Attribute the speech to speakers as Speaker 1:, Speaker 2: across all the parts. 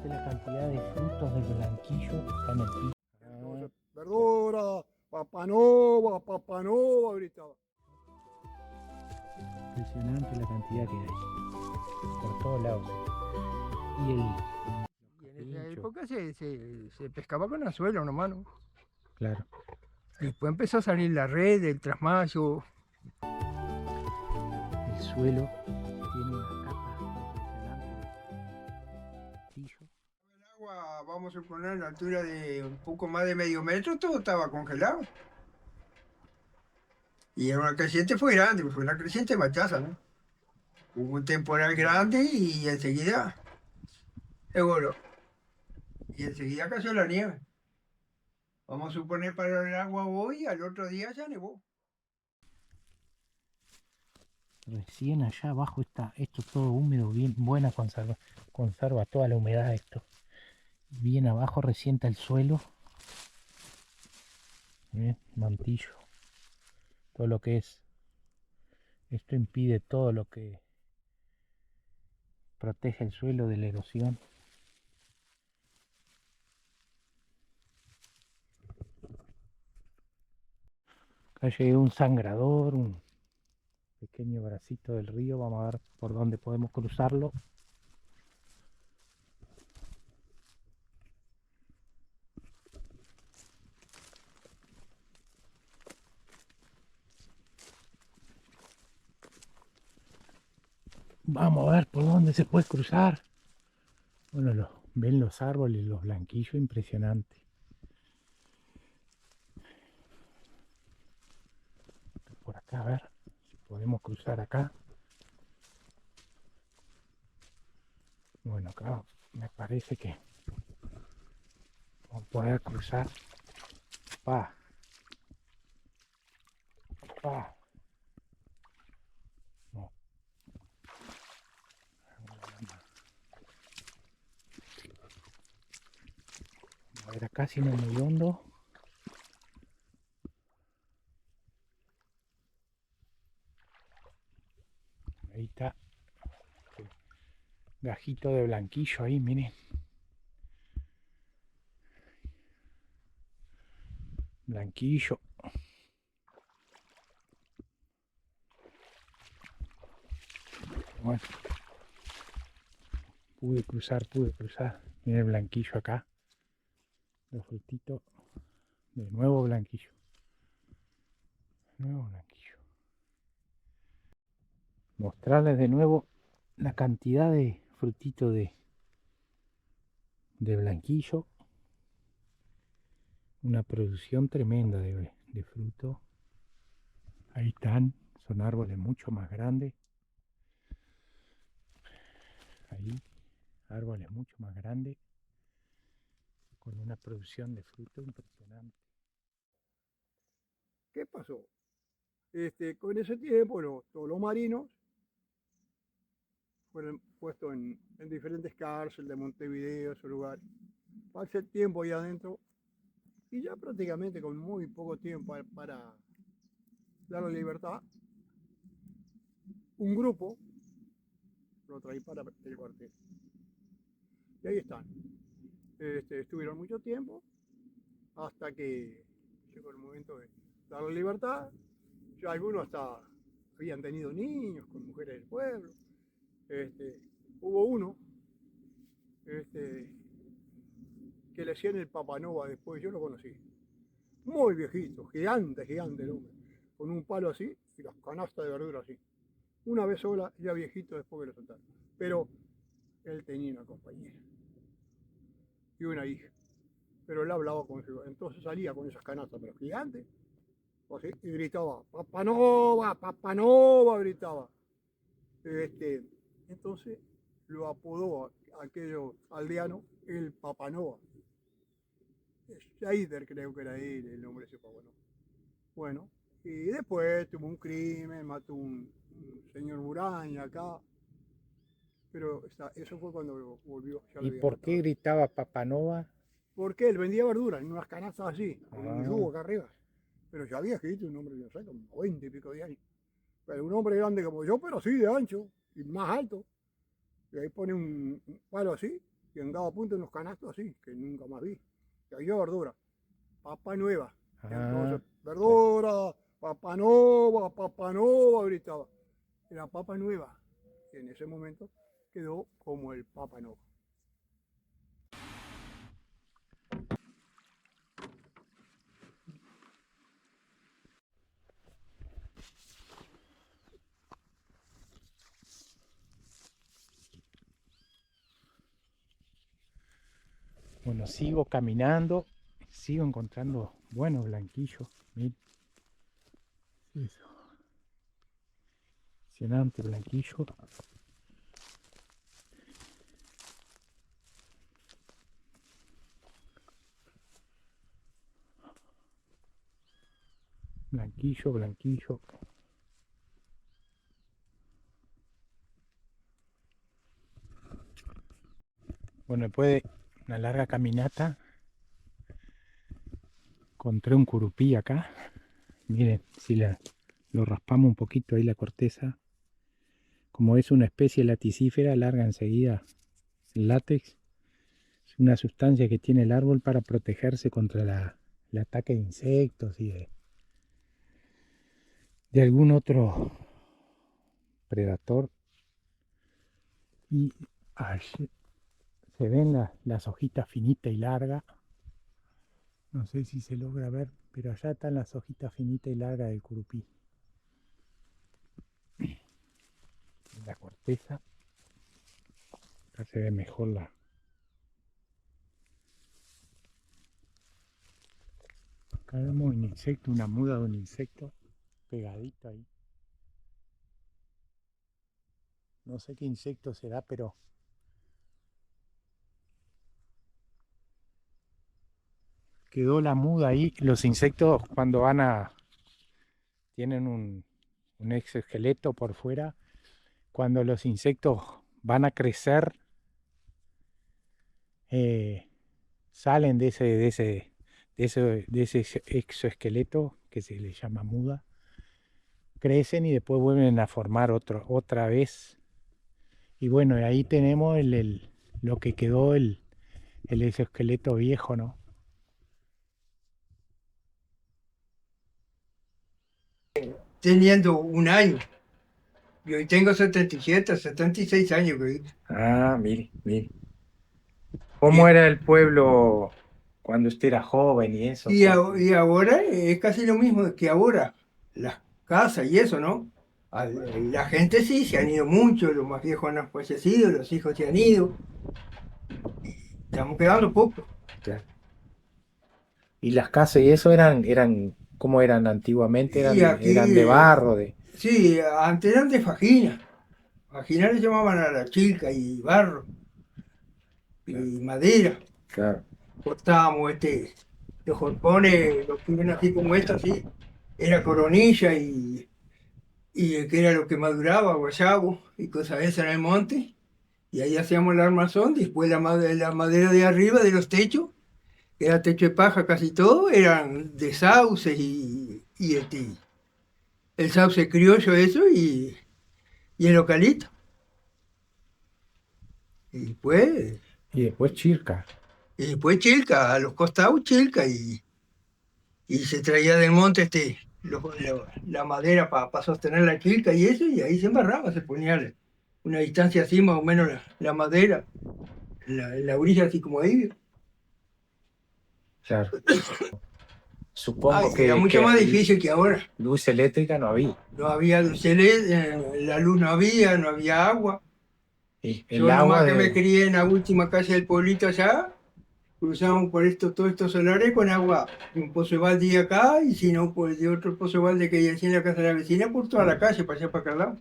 Speaker 1: Impresionante la cantidad de frutos del blanquillo acá en el piso.
Speaker 2: Entonces, verdura, Papá Nova, gritaba.
Speaker 1: Impresionante la cantidad que hay. Por todos lados. Y el
Speaker 2: Y en esa
Speaker 1: pincho,
Speaker 2: época se pescaba con anzuelo nomás, ¿no?
Speaker 1: claro.
Speaker 2: Después empezó a salir la red, el trasmayo.
Speaker 1: El suelo tiene una capa impresionante de blanquillo.
Speaker 2: El agua, vamos a suponer, a la altura de un poco más de medio metro, todo estaba congelado. Y era una creciente fue grande, fue una creciente machaza, ¿no? Hubo un temporal grande y enseguida, seguro, y enseguida cayó la nieve. Vamos a suponer para el agua hoy, al otro día ya nevó.
Speaker 1: Recién allá abajo está esto todo húmedo, bien buena conserva toda la humedad esto. Bien abajo resienta el suelo. Bien, mantillo. Todo lo que es. Esto impide todo lo que protege el suelo de la erosión. Acá llegué un sangrador, un pequeño bracito del río. Vamos a ver por dónde podemos cruzarlo. Vamos a ver por dónde se puede cruzar. Bueno, ven los árboles, los blanquillos, impresionante. Por acá, a ver si podemos cruzar acá. Bueno, acá me parece que vamos a poder cruzar. Pa, pa. No. A ver, acá si no es muy hondo. Ahí está. Gajito de blanquillo ahí, miren. Blanquillo. Bueno, pude cruzar. Miren el blanquillo acá. Los frutitos. De nuevo blanquillo. Nuevo blanquillo. Mostrarles de nuevo la cantidad de frutitos de blanquillo. Una producción tremenda de fruto. Ahí están, son árboles mucho más grandes. Ahí, árboles mucho más grandes, con una producción de fruto impresionante.
Speaker 2: ¿Qué pasó? Con ese tiempo todos los marinos fueron puestos en diferentes cárceles de Montevideo, esos lugares. Pasé el tiempo ahí adentro y ya prácticamente con muy poco tiempo para dar la libertad, un grupo lo traí para el cuartel. Y ahí están. Estuvieron mucho tiempo hasta que llegó el momento de dar la libertad. Ya algunos hasta habían tenido niños con mujeres del pueblo. Hubo uno este, que le hacían el Papanova después, yo lo conocí. Muy viejito, gigante el hombre, con un palo así y las canastas de verdura así. Una vez sola, ya viejito después que lo soltaron. Pero él tenía una compañera y una hija. Pero él hablaba con su, entonces salía con esas canastas, pero gigantes, así, y gritaba, Papá Nova, gritaba. Este, entonces lo apodó a aquello aldeano el Papá Nova. Scheider creo que era él, el nombre de ese Papá Nova. Bueno, y después tuvo un crimen, mató un señor Buraña acá, pero eso fue cuando volvió, ya lo
Speaker 1: ¿Y
Speaker 2: había
Speaker 1: por qué
Speaker 2: matado.
Speaker 1: gritaba Papanova?
Speaker 2: Porque él vendía verduras en unas canastas así, con un
Speaker 1: Ah,
Speaker 2: yugo acá arriba. Pero ya había escrito un hombre, no sé, como 90 y pico de años. Pero un hombre grande como yo, pero así de ancho y más alto. Y ahí pone un palo así y en cada punto unos canastos así, que nunca más vi. Y había verdura, papa nueva. Entonces, verdura, papa nova, gritaba. Era papa nueva. Y en ese momento quedó como el papa nova.
Speaker 1: Bueno, sigo caminando, sigo encontrando buenos blanquillos. Miren. Eso. Impresionante blanquillo. Blanquillo, blanquillo. Bueno, después de una larga caminata, encontré un curupí acá. Miren, si lo raspamos un poquito ahí la corteza. Como es una especie laticífera, larga enseguida el látex. Es una sustancia que tiene el árbol para protegerse contra el ataque de insectos y de algún otro predator. Y allí se ven las hojitas finitas y largas. No sé si se logra ver, pero allá están las hojitas finitas y largas del curupí. La corteza. Acá se ve mejor la... Acá vemos un insecto, una muda de un insecto pegadito ahí. No sé qué insecto será, pero quedó la muda ahí. Los insectos cuando tienen un exoesqueleto por fuera, cuando los insectos van a crecer, salen de ese exoesqueleto que se le llama muda, crecen y después vuelven a formar otra vez. Y bueno, ahí tenemos lo que quedó el exoesqueleto viejo, ¿no?
Speaker 2: Teniendo un año. Y hoy tengo 77, 76 años.
Speaker 1: Ah, mire, mire.
Speaker 2: Y,
Speaker 1: ¿Cómo era el pueblo cuando usted era joven y eso?
Speaker 2: y ahora es casi lo mismo que ahora, las casas y eso, ¿no? La gente sí, se han ido mucho, los más viejos han fallecido, los hijos se han ido, estamos quedando pocos.
Speaker 1: Claro. ¿Y las casas y eso eran cómo eran antiguamente?
Speaker 2: Y
Speaker 1: Eran
Speaker 2: aquí,
Speaker 1: de barro, de...
Speaker 2: sí, antes eran de fajina, fajina le llamaban a la chica y barro y madera.
Speaker 1: Claro.
Speaker 2: Cortábamos los jorpones, los que ven así como esto, así, era coronilla y que era lo que maduraba, guayabo y cosas de esas en el monte. Y ahí hacíamos el armazón, después la madera de arriba de los techos, que era techo de paja casi todo, eran de sauces el sauce criollo eso y el localito. Y después,
Speaker 1: Y después chirca.
Speaker 2: y después chilca, a los costados chilca y se traía del monte la madera para sostener la chilca y eso, y ahí se embarraba, se ponía una distancia así más o menos la madera, la orilla así como ahí.
Speaker 1: Claro.
Speaker 2: Ay,
Speaker 1: Supongo
Speaker 2: era mucho más difícil que ahora.
Speaker 1: luz eléctrica no había.
Speaker 2: No había luz la luz no había, no había agua.
Speaker 1: Y el
Speaker 2: Yo
Speaker 1: agua
Speaker 2: nomás que me
Speaker 1: de...
Speaker 2: crié en la última calle del pueblito allá, cruzábamos por todos estos solares con agua de un pozo de balde acá y si no, pues de otro pozo de balde que hay así en la casa de la vecina por toda la calle, para allá para acá al lado.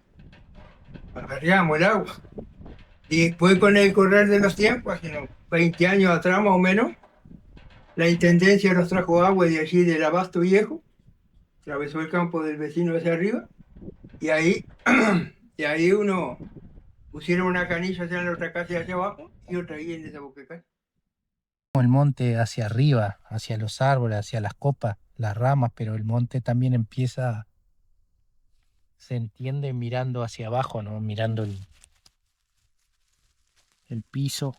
Speaker 2: Agarrábamos el agua. Y después con el correr de los tiempos, hace unos 20 años atrás más o menos, la intendencia nos trajo agua de allí del Abasto Viejo, atravesó el campo del vecino hacia arriba, y ahí, y ahí uno pusieron una canilla hacia la otra casa y hacia abajo, y otra ahí en esa boca de calle.
Speaker 1: El monte hacia arriba, hacia los árboles, hacia las copas, las ramas, pero el monte también se entiende mirando hacia abajo, ¿no? Mirando el piso.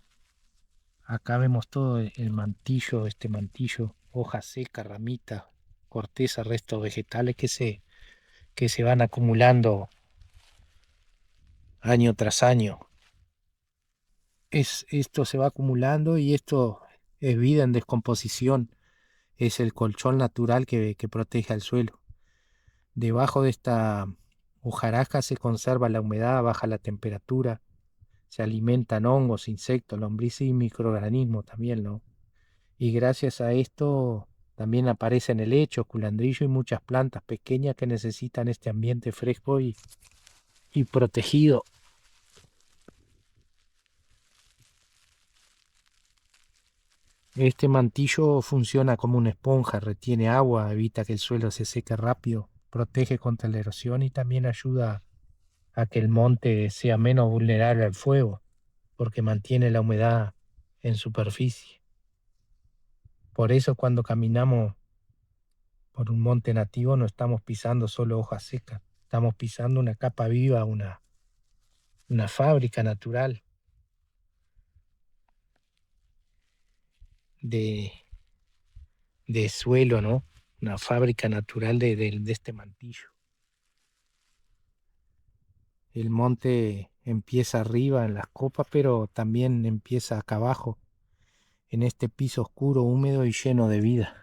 Speaker 1: Acá vemos todo el mantillo, este mantillo, hoja seca, ramita, corteza, restos vegetales que se van acumulando año tras año. Esto se va acumulando y esto es vida en descomposición, es el colchón natural que protege al suelo. Debajo de esta hojarasca se conserva la humedad, baja la temperatura, se alimentan hongos, insectos, lombrices y microorganismos también, ¿no? Y gracias a esto también aparecen helechos, culandrillo y muchas plantas pequeñas que necesitan este ambiente fresco y protegido. Este mantillo funciona como una esponja, retiene agua, evita que el suelo se seque rápido, protege contra la erosión y también ayuda a que el monte sea menos vulnerable al fuego, porque mantiene la humedad en superficie. Por eso cuando caminamos por un monte nativo no estamos pisando solo hojas secas, estamos pisando una capa viva, una fábrica natural de, de suelo, ¿no? Una fábrica natural de este mantillo. El monte empieza arriba en las copas, pero también empieza acá abajo, en este piso oscuro, húmedo y lleno de vida.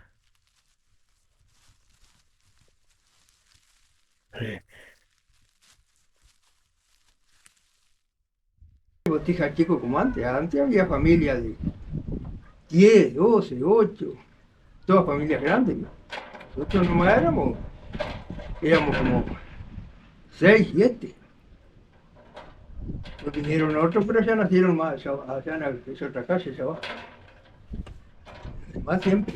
Speaker 2: Botija chico como antes. Antes había familia de 10, 12, 8, todas familias grandes. Nosotros nomás éramos como 6, 7. Después vinieron otros, pero ya nacieron más, allá en esa otra calle, allá abajo. Más siempre.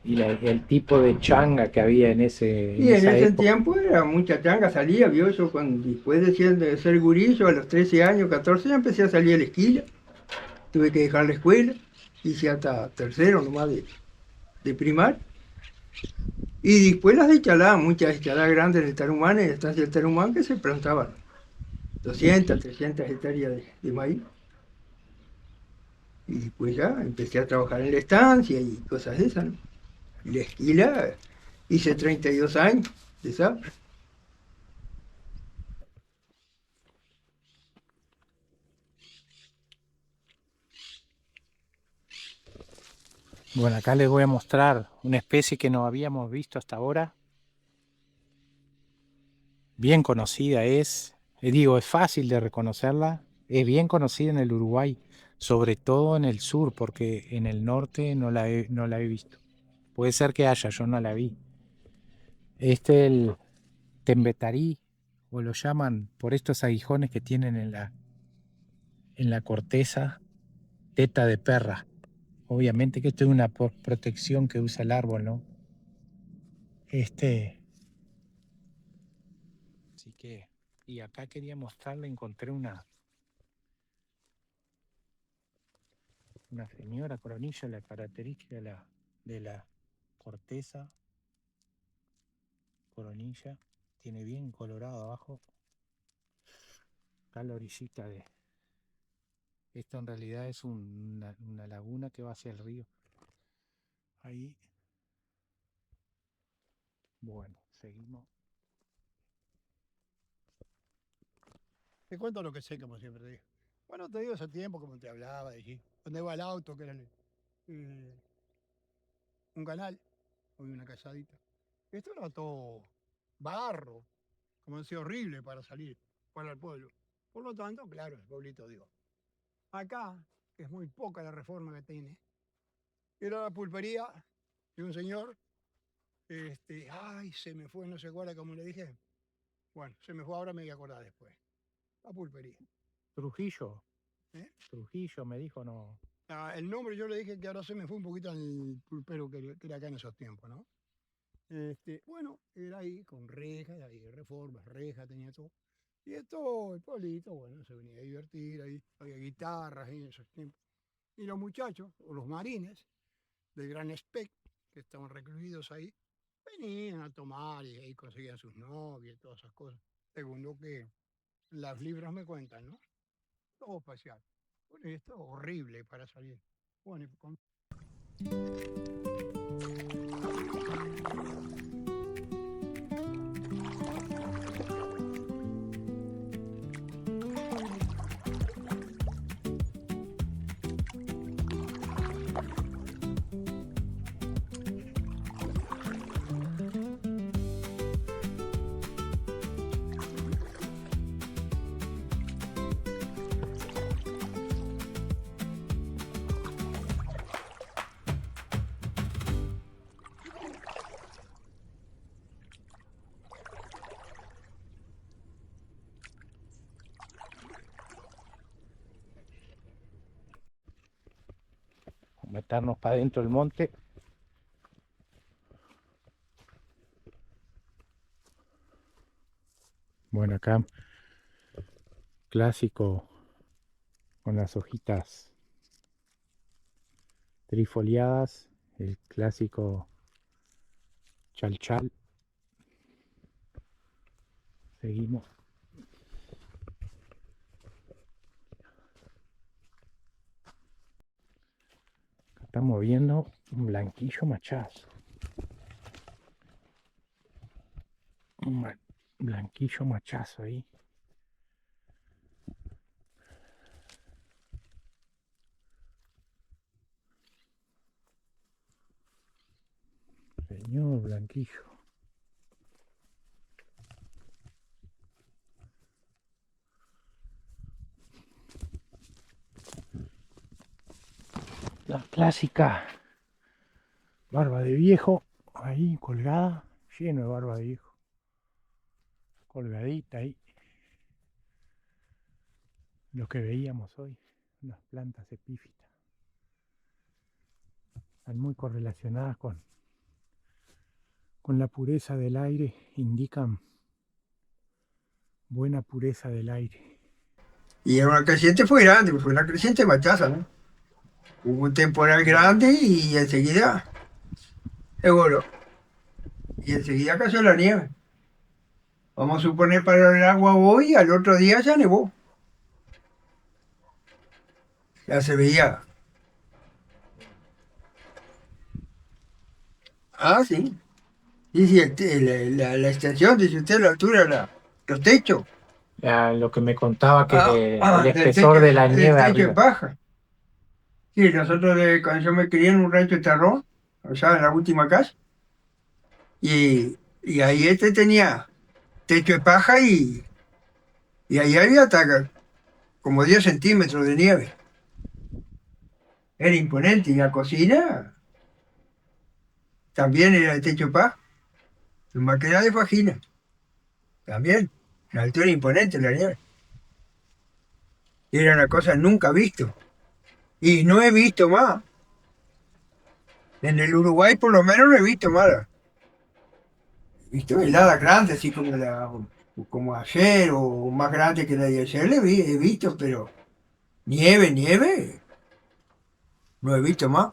Speaker 1: Y el tipo de changa que había en
Speaker 2: Y en
Speaker 1: esa
Speaker 2: ese
Speaker 1: época.
Speaker 2: tiempo era mucha changa, salía, vio yo, cuando, después de ser gurillo, a los 13 años, 14, ya empecé a salir a la esquila. Tuve que dejar la escuela, hice hasta tercero nomás de primaria. Y después las de Chalá, muchas chaladas grandes del Tarumán, en la estancia del Tarumán, que se plantaban 200, 300 hectáreas de maíz. Y después ya empecé a trabajar en la estancia y cosas de esas, ¿no? Y la esquila hice 32 años de zafra.
Speaker 1: Bueno, acá les voy a mostrar una especie que no habíamos visto hasta ahora. Bien conocida es fácil de reconocerla, es bien conocida en el Uruguay, sobre todo en el sur, porque en el norte no la he visto. Puede ser que haya, yo no la vi. El tembetarí, o lo llaman por estos aguijones que tienen en la corteza, teta de perra. Obviamente que esto es una protección que usa el árbol, ¿no? Este, así que, y acá quería mostrarle, encontré una señora coronilla, la característica de la corteza coronilla, tiene bien colorado abajo, acá la orillita de, esto en realidad es una laguna que va hacia el río, ahí, bueno, seguimos.
Speaker 2: Te cuento lo que sé, como siempre te digo. Bueno, te digo ese tiempo, como te hablaba, dije, donde iba el auto, que era eh, un canal, hoy una casadita. Esto era todo barro, como decía, horrible para salir para el pueblo. Por lo tanto, claro, el pueblito, digo. Acá, que es muy poca la reforma que tiene, era la pulpería de un señor, ay, se me fue, no se acuerda cómo le dije. Bueno, se me fue ahora, me voy a acordar después. La pulpería.
Speaker 1: Trujillo,
Speaker 2: ¿Eh?
Speaker 1: Trujillo me dijo, no.
Speaker 2: Ah, el nombre yo le dije que ahora se me fue un poquito al pulpero que era acá en esos tiempos, ¿no? Bueno, era ahí con rejas, ahí reformas, rejas, tenía todo. Y esto, el pueblito, bueno, se venía a divertir ahí, había guitarras ahí en esos tiempos. Y los muchachos, o los marines del Gran Spec, que estaban recluidos ahí, venían a tomar y ahí conseguían sus novias y todas esas cosas. Según lo que las libras me cuentan, ¿no? Todo especial. Bueno, y esto es horrible para salir. Bueno, y con
Speaker 1: meternos para adentro del monte. Bueno, acá clásico con las hojitas trifoliadas, el clásico chalchal. Seguimos. Acá estamos viendo un blanquillo machazo. Un blanquillo machazo ahí. Señor blanquillo. La clásica barba de viejo, ahí colgada, lleno de barba de viejo. Colgadita ahí. Lo que veíamos hoy, unas plantas epífitas. Están muy correlacionadas con la pureza del aire, indican buena pureza del aire.
Speaker 3: Y era una creciente fue grande, fue una creciente machaza, ¿no? Hubo un temporal grande y enseguida se voló. Y enseguida cayó la nieve. Vamos a suponer para el agua hoy, al otro día ya nevó. Ya se veía. Ah, sí. Sí, sí, la extensión, dice usted, la altura, los techos.
Speaker 1: Lo que me contaba que el
Speaker 3: Del
Speaker 1: espesor
Speaker 3: techo,
Speaker 1: de la
Speaker 3: del
Speaker 1: nieve
Speaker 3: techo
Speaker 1: arriba.
Speaker 3: es baja. Sí, nosotros cuando yo me crié en un rancho de terror, allá en la última casa, y ahí tenía techo de paja y ahí había hasta como 10 centímetros de nieve. Era imponente. Y la cocina también era de techo de paja, más que era de fajina. También, la altura imponente la nieve. Era una cosa nunca visto. Y no he visto más. En el Uruguay por lo menos no he visto más. He visto heladas grandes, así como ayer o más grande que la de ayer, he visto, pero nieve, nieve, no he visto más.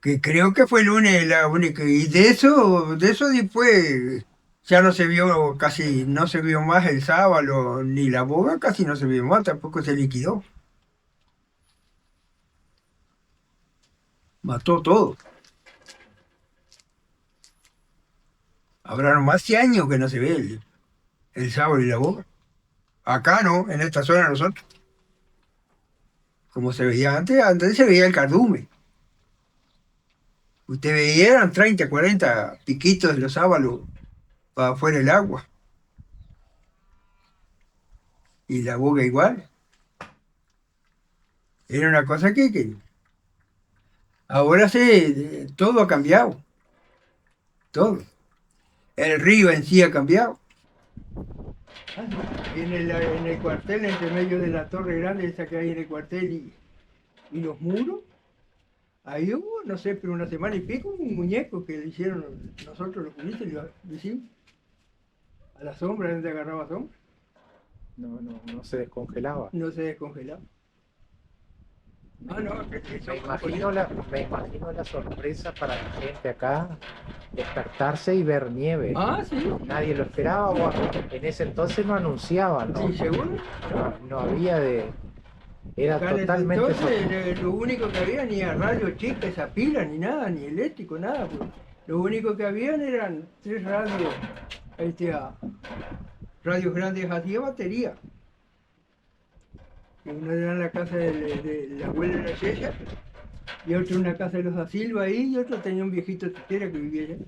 Speaker 3: Que creo que fue el lunes la única. Y de eso después ya no se vio, casi no se vio más el sábado, ni la boga casi no se vio más, tampoco se liquidó. Mató todo. Habrá más de años que no se ve el sábado y la boga. Acá no, en esta zona nosotros. Como se veía antes, antes se veía el cardumen. Usted veía, eran 30, 40 piquitos de los sábalos para afuera del agua. Y la boga igual. Era una cosa que ahora todo ha cambiado. Todo. El río en sí ha cambiado. En el cuartel, entre medio de la torre grande, esa que hay en el cuartel y los muros, ahí hubo, no sé, pero una semana y pico, un muñeco que le hicieron nosotros los juristas, lo hicimos. A la sombra, donde agarraba sombra.
Speaker 1: No se descongelaba.
Speaker 3: No se descongelaba. Ah, no,
Speaker 1: Me imagino la sorpresa para la gente acá despertarse y ver nieve.
Speaker 3: Ah, sí.
Speaker 1: Nadie lo esperaba, o en ese entonces no anunciaban, ¿no?
Speaker 3: Sí, seguro.
Speaker 1: No había de... Era
Speaker 3: Acá desde
Speaker 1: totalmente...
Speaker 3: entonces lo único que había ni a radio chica, esa pila, ni nada, ni eléctrico, nada. Pues. Lo único que habían eran 3 radios, radios grandes así de batería. Uno era en la casa del abuelo de la César, y otro en la casa de los da Silva ahí, y otro tenía un viejito tetera que vivía allá.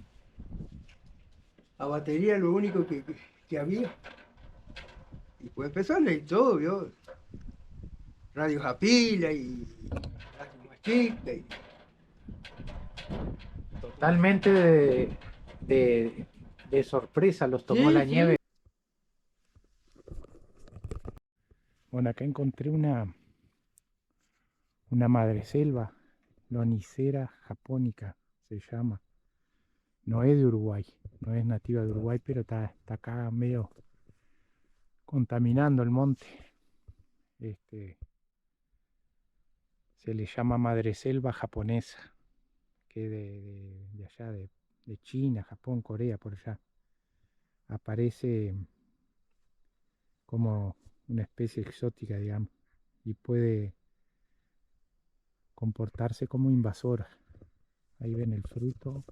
Speaker 3: A batería lo único que había. Y pues empezó a leer todo, ¿vio? Radios a pila y radios más chicas.
Speaker 1: Totalmente de sorpresa los tomó
Speaker 3: Sí,
Speaker 1: la
Speaker 3: sí.
Speaker 1: nieve. Bueno, acá encontré una madreselva, Lonicera japonica se llama. No es de Uruguay, no es nativa de Uruguay, pero está acá medio contaminando el monte. Se le llama madreselva japonesa, que de allá, de China, Japón, Corea, por allá. Aparece como una especie exótica, digamos, y puede comportarse como invasora. Ahí ven el frutito.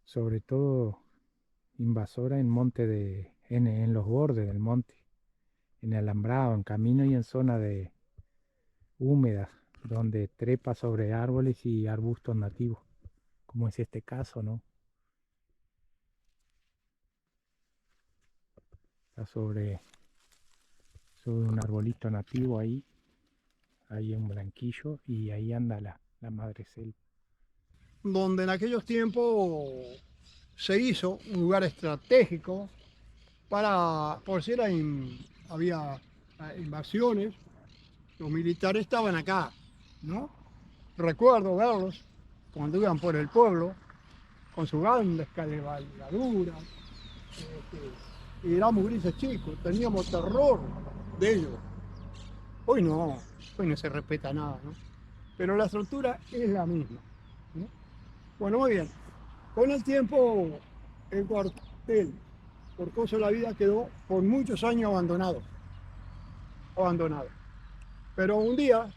Speaker 1: Sobre todo invasora en los bordes del monte, en alambrado, en camino y en zona de húmedas, donde trepa sobre árboles y arbustos nativos, como es este caso, ¿no? Está sobre un arbolito nativo ahí, hay un blanquillo y ahí anda la madreselva.
Speaker 2: Donde en aquellos tiempos se hizo un lugar estratégico por si había invasiones, los militares estaban acá, ¿no? Recuerdo verlos cuando iban por el pueblo con sus grandes cabalgaduras, y éramos grises chicos, teníamos terror de ellos. Hoy no se respeta nada, ¿no? Pero la estructura es la misma, ¿no? Bueno, muy bien. Con el tiempo, el cuartel, por cosa de la vida, quedó por muchos años abandonado. Pero un día,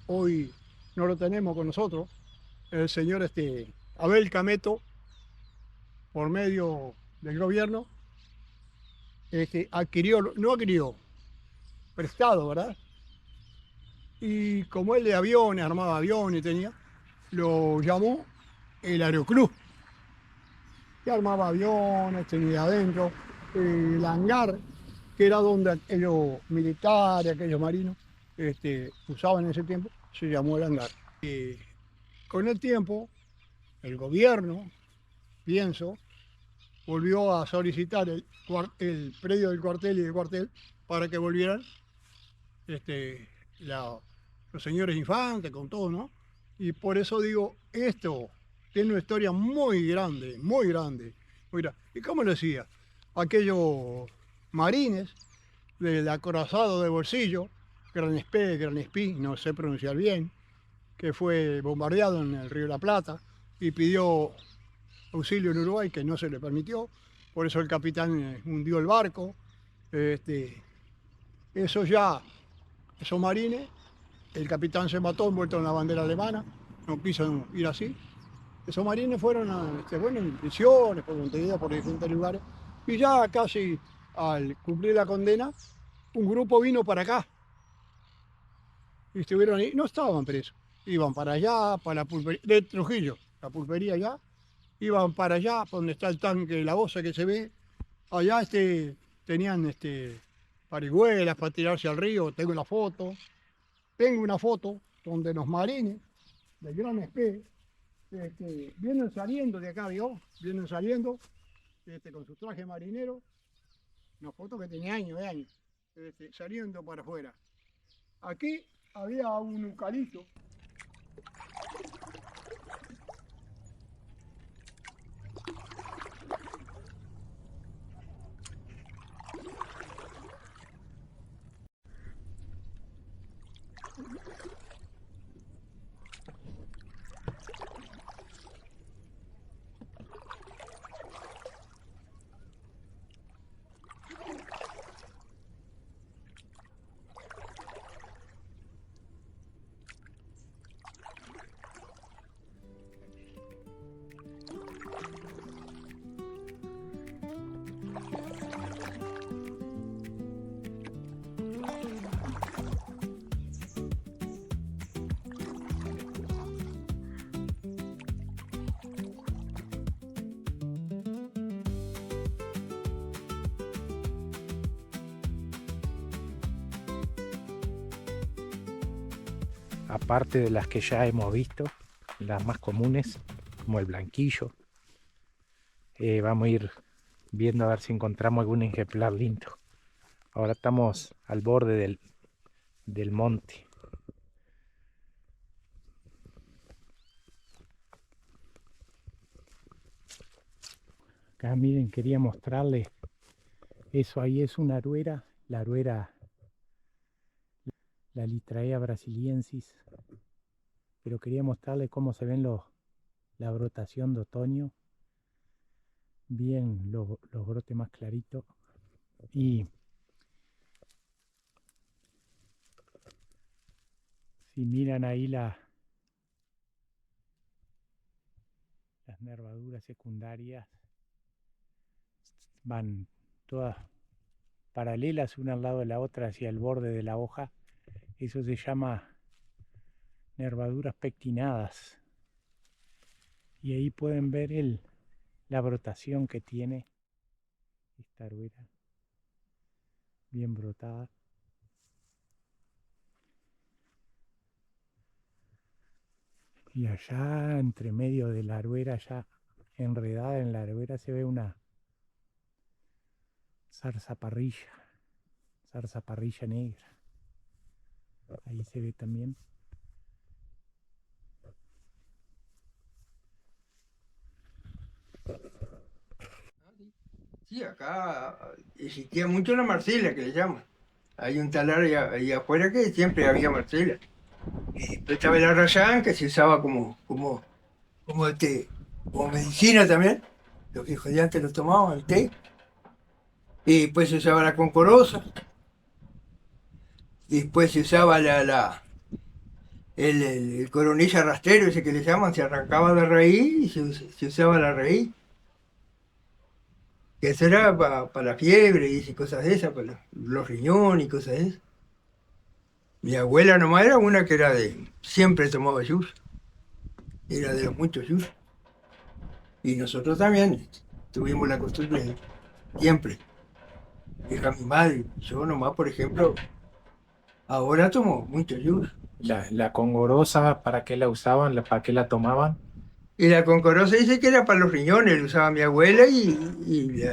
Speaker 2: hoy no lo tenemos con nosotros, el señor Abel Cameto, por medio del gobierno, prestado, ¿verdad? Y como él de aviones, armaba aviones, lo llamó el Aeroclub. Y armaba aviones, tenía adentro el hangar, que era donde aquellos militares, aquellos marinos usaban en ese tiempo, se llamó el hangar. Con el tiempo, el gobierno, pienso, volvió a solicitar el predio del cuartel y del cuartel para que volvieran los señores infantes, con todo, ¿no? Y por eso digo, esto tiene una historia muy grande, muy grande, muy grande. ¿Y cómo lo decía? Aquellos marines del acorazado de Bolsillo, Gran Espí, no sé pronunciar bien, que fue bombardeado en el Río de la Plata y pidió auxilio en Uruguay, que no se le permitió, por eso el capitán hundió el barco. Esos marines, el capitán se mató envuelto en la bandera alemana, no quiso ir así. Esos marines fueron en prisiones, por Montevideo, por diferentes lugares, y ya casi al cumplir la condena, un grupo vino para acá, y estuvieron ahí, no estaban presos, iban para allá, para la pulpería, de Trujillo, la pulpería allá, iban para allá, donde está el tanque, la bosa que se ve, allá tenían parihuelas para tirarse al río, tengo una foto donde los marines del Gran Espé vienen saliendo de acá, ¿vio? Vienen saliendo con su traje marinero, una foto que tenía años, saliendo para afuera. Aquí había un eucalipto.
Speaker 1: aparte de las que ya hemos visto, las más comunes, como el blanquillo. Vamos a ir viendo a ver si encontramos algún ejemplar lindo. Ahora estamos al borde del monte. Acá miren, quería mostrarles, eso ahí es una aruera, la aruera, la Littraea brasiliensis, pero quería mostrarles cómo se ven la brotación de otoño, bien los brotes más claritos. Y si miran ahí las nervaduras secundarias, van todas paralelas una al lado de la otra hacia el borde de la hoja. Eso se llama nervaduras pectinadas. Y ahí pueden ver la brotación que tiene esta aruera, bien brotada. Y allá entre medio de la aruera, ya enredada en la aruera, se ve una zarzaparrilla negra. Ahí se ve también.
Speaker 3: Sí, acá existía mucho la marcela, que le llaman. Hay un talar ahí afuera que siempre había marcela. Y después estaba el arrayán, que se usaba como medicina también. Los viejos de antes lo tomaban, el té. Y después se usaba la concorosa. Y después se usaba el coronilla rastrero, ese que le llaman, se arrancaba la raíz y se usaba la raíz. Que eso era para la fiebre y cosas de esas, para los riñones y cosas de esas. Mi abuela nomás era una que siempre tomaba yus, era de los muchos yus. Y nosotros también tuvimos la costumbre siempre. Hija mi madre, yo nomás, por ejemplo, ahora tomo mucho yus.
Speaker 1: La congorosa, ¿para qué la usaban? ¿Para qué la tomaban?
Speaker 3: Y la concorosa dice que era para los riñones, lo usaba mi abuela y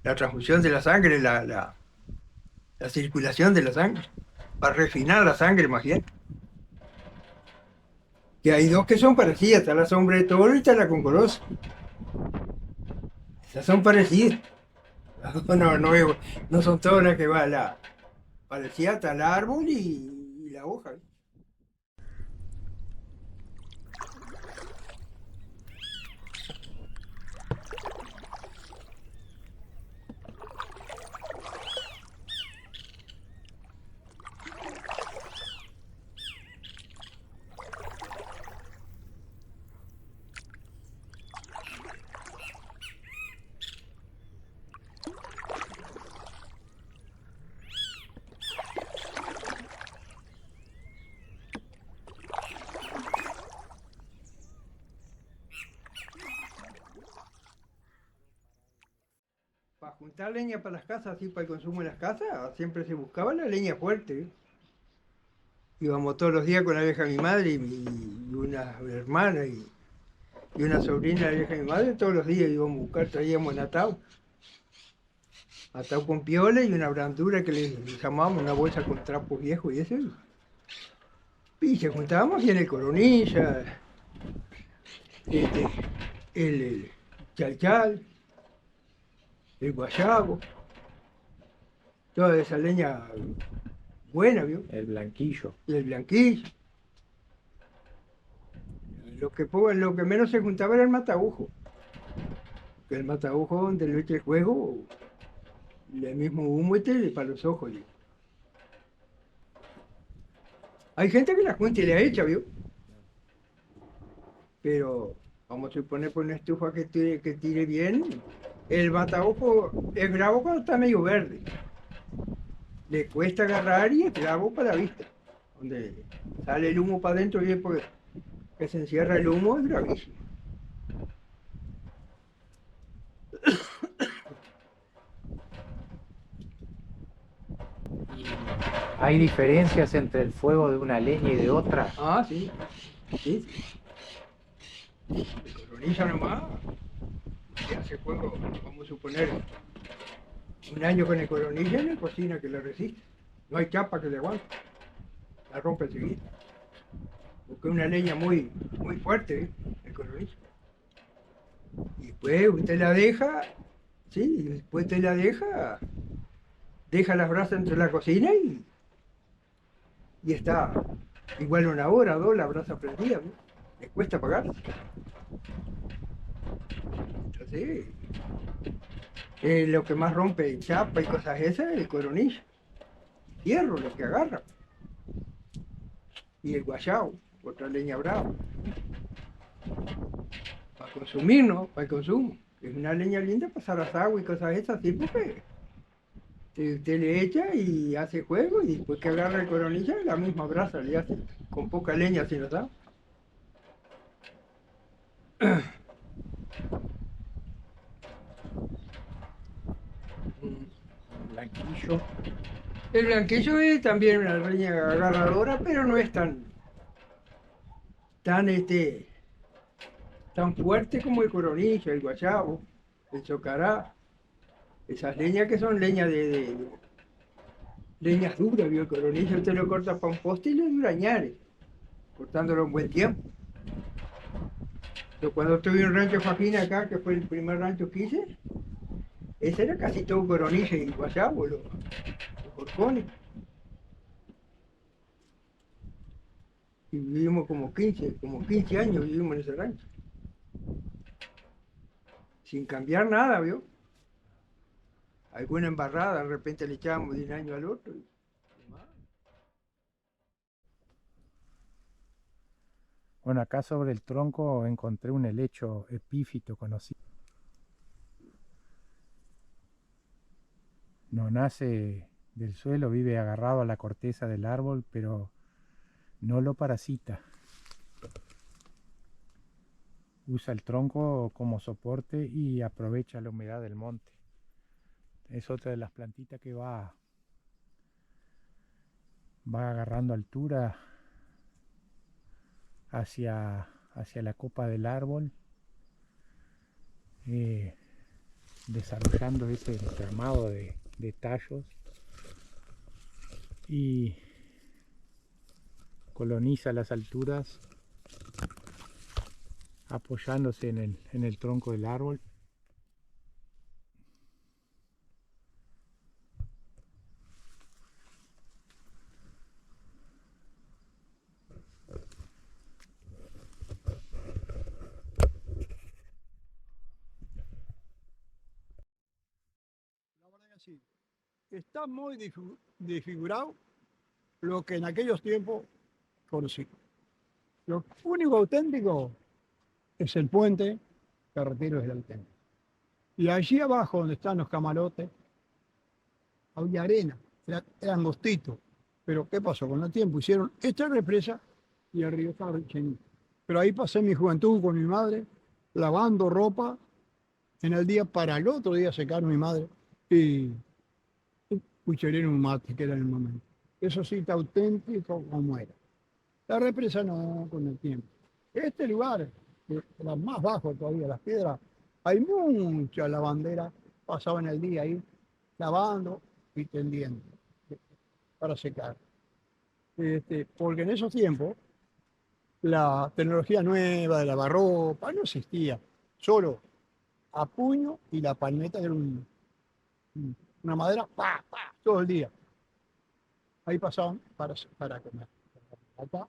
Speaker 3: la transfusión de la sangre, la circulación de la sangre, para refinar la sangre más bien. Que hay dos que son parecidas, está la sombra de toro y está la concorosa. Esas son parecidas. No son todas las que va parecida hasta el árbol y la hoja. Para juntar leña para las casas, así para el consumo de las casas, siempre se buscaba la leña fuerte. ¿Eh? Íbamos todos los días con la vieja de mi madre y una hermana y una sobrina de la vieja de mi madre, todos los días íbamos a buscar, traíamos en atao con piola y una brandura que le llamábamos, una bolsa con trapos viejos y eso. Y se juntábamos y en el coronilla, este, el chalchal, el guayabo, toda esa leña buena, ¿vio?
Speaker 1: El blanquillo.
Speaker 3: Y el blanquillo. Lo que menos se juntaba era el matabujo. Que el matabujo donde lo echa el juego, el mismo humo para los ojos. ¿Vio? Hay gente que la junta y la echa, ¿vio? Pero vamos a suponer por una estufa que tire bien, el matabujo es bravo cuando está medio verde. Le cuesta agarrar y es bravo para la vista. Donde sale el humo para adentro y después que se encierra el humo es bravísimo.
Speaker 1: ¿Hay diferencias entre el fuego de una leña y de otra?
Speaker 3: Ah, sí. Sí. Coronilla nomás. Se hace fuego, vamos a suponer, un año con el coronilla en la cocina que le resiste. No hay chapa que le aguante. La rompe enseguida. Porque es una leña muy, muy fuerte, ¿eh? El coronilla. Y después usted la deja, sí, después usted la deja las brasas entre la cocina y está igual 1 hora, 2, la brasa prendida, ¿no? Le cuesta apagar. Entonces, lo que más rompe chapa y cosas esas es el coronilla. Hierro lo que agarra. Y el guayao, otra leña brava. Para consumir, ¿no? Para el consumo. Es una leña linda para hacer asado y cosas esas, sí, porque usted le echa y hace fuego y después que agarra el coronilla, la misma brasa le hace con poca leña sin asado.
Speaker 1: Blanquillo.
Speaker 3: El blanquillo es también una leña agarradora, pero no es tan, tan fuerte como el coronilla, el guayabo, el chocará. Esas leñas que son leñas leñas duras, ¿vio? El coronilla usted lo corta para un poste y le dura añares, cortándolo un buen tiempo. Yo cuando estuve en un rancho Joaquín acá, que fue el primer rancho que hice, ese era casi todo coronilla y guayabo, los horcones. Y vivimos como 15 años vivimos en ese rancho. Sin cambiar nada, ¿vio? Alguna embarrada, de repente le echábamos de un año al otro.
Speaker 1: Bueno, acá sobre el tronco encontré un helecho epífito conocido. No nace del suelo, vive agarrado a la corteza del árbol, pero no lo parasita. Usa el tronco como soporte y aprovecha la humedad del monte. Es otra de las plantitas que va agarrando altura hacia la copa del árbol, desarrollando ese entramado de tallos y coloniza las alturas apoyándose en el tronco del árbol.
Speaker 2: La verdad que sí. Está muy desfigurado lo que en aquellos tiempos conocí. Lo único auténtico es el puente carretero del auténtico. Y allí abajo donde están los camarotes, había arena, era angostito. Pero ¿qué pasó? Con el tiempo hicieron esta represa y el río estaba llenito. Pero ahí pasé mi juventud con mi madre, lavando ropa en el día para el otro día secar mi madre y cucharé un mate, que era en el momento. Eso sí está auténtico como era. La represa no, con el tiempo. Este lugar, que era más bajo todavía, las piedras, hay mucha lavandera, pasaban el día ahí lavando y tendiendo para secar. Porque en esos tiempos la tecnología nueva de lavarropa no existía, solo a puño y la palmeta que era una madera, pa, pa, todo el día. Ahí pasaban para comer. Acá,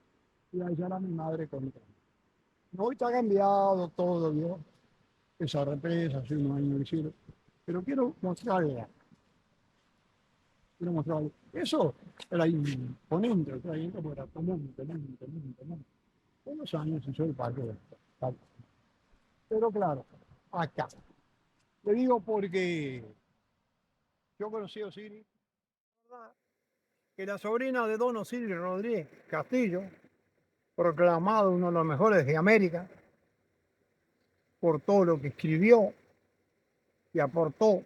Speaker 2: y allá era mi madre con mi hermano. Hoy está cambiado todo, ¿vio? Esa represa, hace unos años lo hicieron. Pero quiero mostrarle. Quiero mostrarle. Eso era imponente, era porque era común. Todos los años se hizo el parque. Pero claro, acá. Le digo porque yo conocí a Osiris, ¿verdad? Que la sobrina de don Osiris Rodríguez Castillo, proclamado uno de los mejores de América, por todo lo que escribió y aportó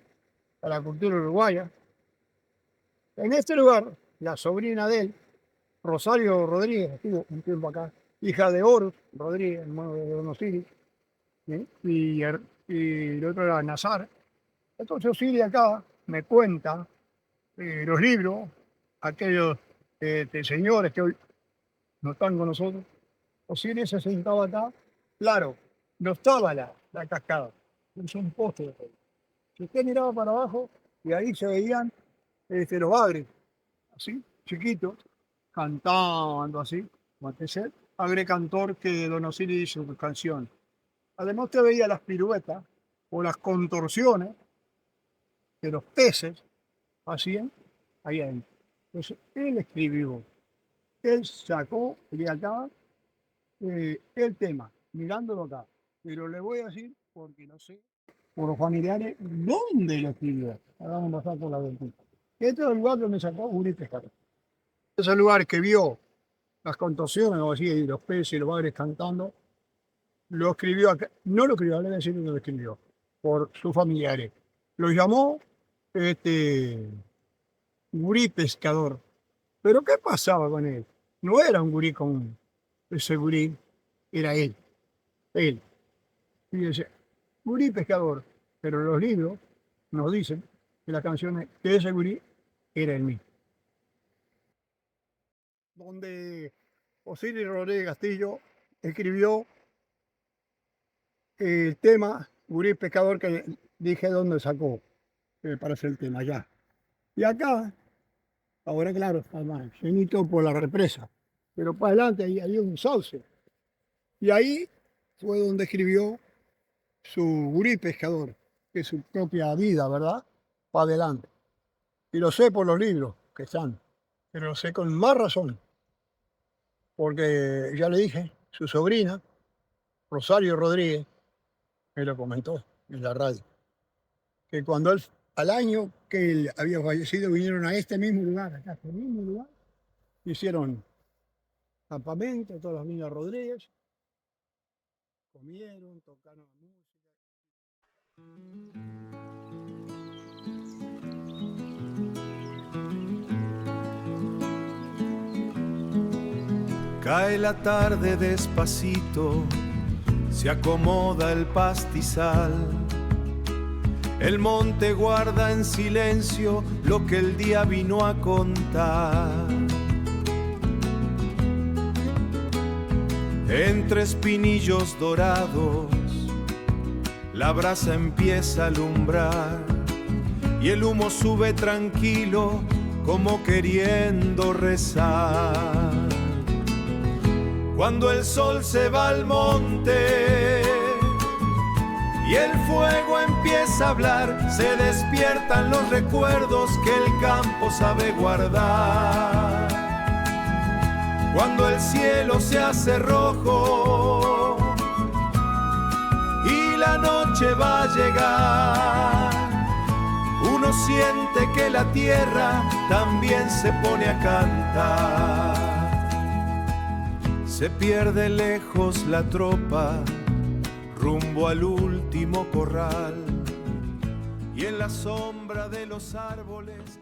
Speaker 2: a la cultura uruguaya. En este lugar la sobrina de él, Rosario Rodríguez, estuvo un tiempo acá, hija de Horus Rodríguez, hermano de Don Osiris, ¿sí? Y el otro era Nazar. Entonces Osiris acá me cuenta los libros, aquellos señores que hoy no están con nosotros. Osiris se sentaba acá, claro, no estaba la cascada, es un poste. Si usted miraba para abajo, y ahí se veían los bagres, así, chiquitos, cantando así, como antes el agre cantor que Don Osiris hizo sus canciones. Además usted veía las piruetas o las contorsiones que los peces hacían ahí adentro. Entonces él escribió, él sacó de acá el tema, mirándolo acá. Pero le voy a decir, porque no sé, por los familiares, dónde lo escribió. Ahora vamos a pasar por la ventana. Este es el lugar donde sacó Guri Pescador. Es el lugar que vio las contorsiones, o así, y los peces y los bagres cantando. Lo escribió acá, no lo escribió, le voy a decir que lo escribió, por sus familiares. Lo llamó Gurí Pescador. Pero ¿qué pasaba con él? No era un gurí común. Ese gurí era él. Él. Y dice, Gurí Pescador. Pero los libros nos dicen que las canciones que ese gurí era el mismo. Donde Osiris Rodríguez Castillo escribió el tema Gurí Pescador, que dije dónde sacó para hacer el tema allá. Y acá, ahora claro, está más llenito por la represa, pero para adelante ahí había un sauce. Y ahí fue donde escribió su Gurí Pescador, que es su propia vida, ¿verdad? Para adelante. Y lo sé por los libros que están, pero lo sé con más razón, porque ya le dije, su sobrina, Rosario Rodríguez, me lo comentó en la radio, que cuando él, al año que él había fallecido, vinieron a este mismo lugar, acá, este mismo lugar, hicieron campamento, todos los niños Rodríguez, comieron, tocaron música.
Speaker 4: Cae la tarde despacito, se acomoda el pastizal. El monte guarda en silencio lo que el día vino a contar. Entre espinillos dorados, la brasa empieza a alumbrar y el humo sube tranquilo como queriendo rezar. Cuando el sol se va al monte y el fuego empieza a hablar, se despiertan los recuerdos que el campo sabe guardar. Cuando el cielo se hace rojo y la noche va a llegar, uno siente que la tierra también se pone a cantar. Se pierde lejos la tropa rumbo al último corral y en la sombra de los árboles